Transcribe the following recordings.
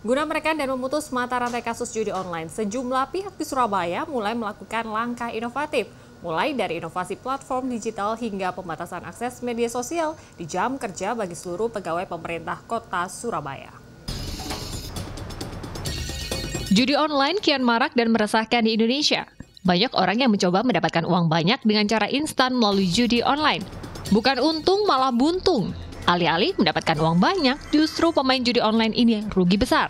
Guna menekan dan memutus mata rantai kasus judi online, sejumlah pihak di Surabaya mulai melakukan langkah inovatif, mulai dari inovasi platform digital hingga pembatasan akses media sosial di jam kerja bagi seluruh pegawai pemerintah kota Surabaya. Judi online kian marak dan meresahkan di Indonesia. Banyak orang yang mencoba mendapatkan uang banyak dengan cara instan melalui judi online. Bukan untung, malah buntung. Alih-alih mendapatkan uang banyak, justru pemain judi online ini rugi besar.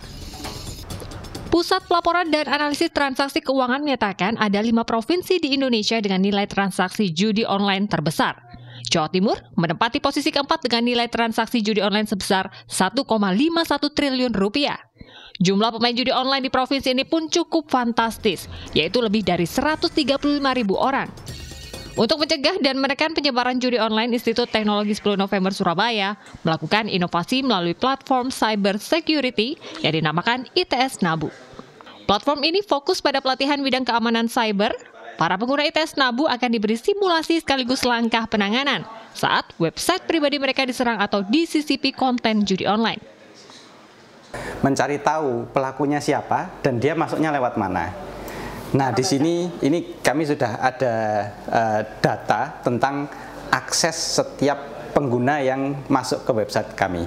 Pusat Pelaporan dan Analisis Transaksi Keuangan menyatakan ada 5 provinsi di Indonesia dengan nilai transaksi judi online terbesar. Jawa Timur menempati posisi keempat dengan nilai transaksi judi online sebesar 1,51 triliun rupiah. Jumlah pemain judi online di provinsi ini pun cukup fantastis, yaitu lebih dari 135.000 orang. Untuk mencegah dan menekan penyebaran judi online, Institut Teknologi 10 November Surabaya melakukan inovasi melalui platform cyber security yang dinamakan ITS Nabu. Platform ini fokus pada pelatihan bidang keamanan cyber. Para pengguna ITS Nabu akan diberi simulasi sekaligus langkah penanganan saat website pribadi mereka diserang atau disisipi konten judi online. Mencari tahu pelakunya siapa dan dia masuknya lewat mana. Nah, di sini ini kami sudah ada data tentang akses setiap pengguna yang masuk ke website kami.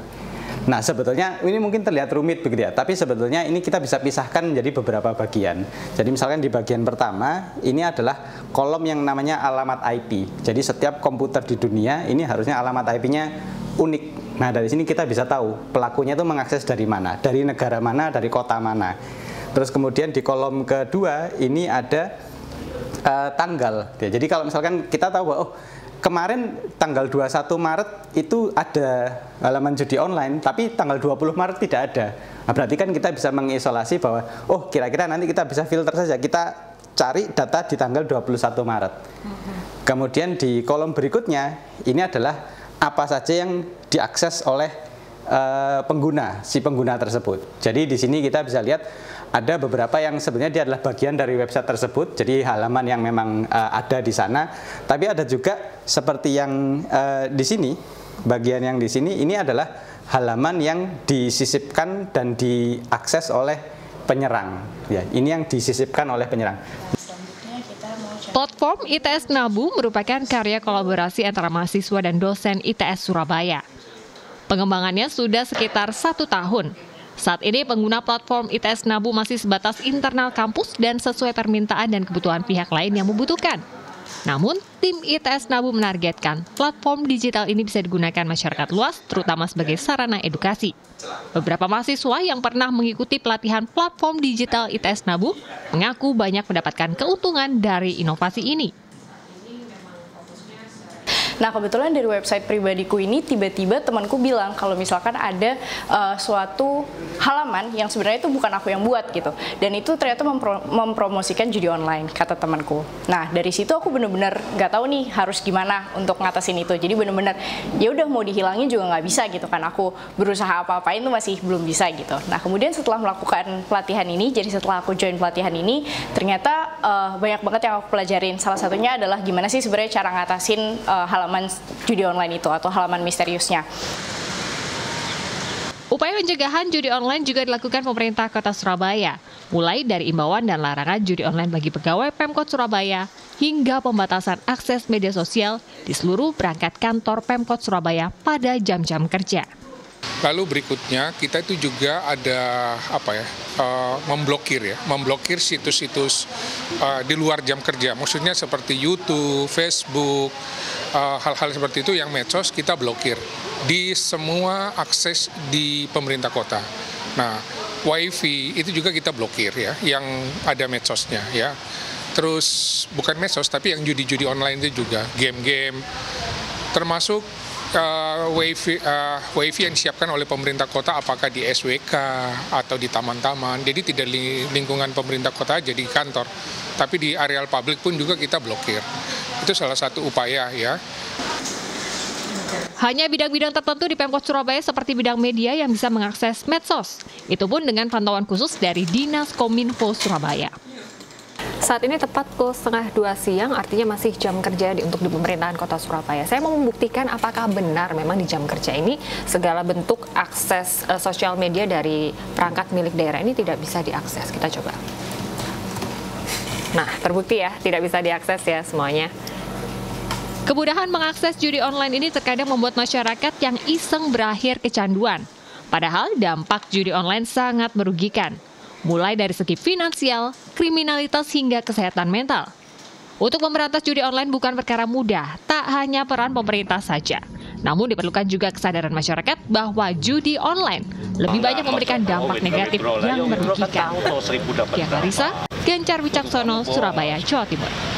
Nah, sebetulnya ini mungkin terlihat rumit begitu ya, tapi sebetulnya ini kita bisa pisahkan menjadi beberapa bagian. Jadi misalkan di bagian pertama, ini adalah kolom yang namanya alamat IP. Jadi setiap komputer di dunia ini harusnya alamat IP-nya unik. Nah, dari sini kita bisa tahu pelakunya itu mengakses dari mana, dari negara mana, dari kota mana. Terus kemudian di kolom kedua ini ada tanggal. Jadi kalau misalkan kita tahu bahwa kemarin tanggal 21 Maret itu ada halaman judi online, tapi tanggal 20 Maret tidak ada. Nah, berarti kan kita bisa mengisolasi bahwa kira-kira nanti kita bisa filter saja. Kita cari data di tanggal 21 Maret. Kemudian di kolom berikutnya ini adalah apa saja yang diakses oleh pengguna tersebut. Jadi di sini kita bisa lihat ada beberapa yang sebenarnya dia adalah bagian dari website tersebut, jadi halaman yang memang ada di sana. Tapi ada juga seperti yang di sini, bagian yang di sini ini adalah halaman yang disisipkan dan diakses oleh penyerang. Ya, ini yang disisipkan oleh penyerang. Platform ITS Nabu merupakan karya kolaborasi antara mahasiswa dan dosen ITS Surabaya. Pengembangannya sudah sekitar 1 tahun. Saat ini pengguna platform ITS Nabu masih sebatas internal kampus dan sesuai permintaan dan kebutuhan pihak lain yang membutuhkan. Namun, tim ITS Nabu menargetkan platform digital ini bisa digunakan masyarakat luas, terutama sebagai sarana edukasi. Beberapa mahasiswa yang pernah mengikuti pelatihan platform digital ITS Nabu mengaku banyak mendapatkan keuntungan dari inovasi ini. Nah, kebetulan dari website pribadiku ini tiba-tiba temanku bilang kalau misalkan ada suatu halaman yang sebenarnya itu bukan aku yang buat gitu. Dan itu ternyata mempromosikan judi online, kata temanku. Nah, dari situ aku bener-bener nggak tahu nih harus gimana untuk ngatasin itu. Jadi bener-bener ya udah mau dihilangin juga nggak bisa gitu kan. Aku berusaha apa-apain tuh masih belum bisa gitu. Nah, kemudian setelah melakukan pelatihan ini, jadi setelah aku join pelatihan ini, ternyata banyak banget yang aku pelajarin. Salah satunya adalah gimana sih sebenarnya cara ngatasin halaman judi online itu atau halaman misteriusnya. Upaya pencegahan judi online juga dilakukan pemerintah Kota Surabaya, mulai dari imbauan dan larangan judi online bagi pegawai Pemkot Surabaya hingga pembatasan akses media sosial di seluruh perangkat kantor Pemkot Surabaya pada jam-jam kerja. Lalu berikutnya kita itu juga ada memblokir situs-situs di luar jam kerja. Maksudnya seperti YouTube, Facebook, hal-hal seperti itu yang medsos kita blokir di semua akses di pemerintah kota. Nah, WiFi itu juga kita blokir ya, yang ada medsosnya ya. Terus bukan medsos tapi yang judi-judi online itu juga game-game, termasuk WiFi yang disiapkan oleh pemerintah kota, apakah di SWK atau di taman-taman. Jadi tidak di lingkungan pemerintah kota aja di kantor, tapi di areal publik pun juga kita blokir. Itu salah satu upaya ya. Hanya bidang-bidang tertentu di Pemkot Surabaya seperti bidang media yang bisa mengakses medsos. Itu pun dengan pantauan khusus dari Dinas Kominfo Surabaya. Saat ini tepat pukul 1:30 siang, artinya masih jam kerja untuk di pemerintahan Kota Surabaya. Saya mau membuktikan apakah benar memang di jam kerja ini segala bentuk akses sosial media dari perangkat milik daerah ini tidak bisa diakses. Kita coba. Nah, terbukti ya, tidak bisa diakses ya semuanya. Kemudahan mengakses judi online ini terkadang membuat masyarakat yang iseng berakhir kecanduan. Padahal dampak judi online sangat merugikan. Mulai dari segi finansial, kriminalitas hingga kesehatan mental. Untuk memberantas judi online bukan perkara mudah, tak hanya peran pemerintah saja. Namun diperlukan juga kesadaran masyarakat bahwa judi online lebih banyak memberikan dampak negatif yang merugikan. Kia Clarissa, Gencar Wicaksono, Surabaya, Jawa Timur.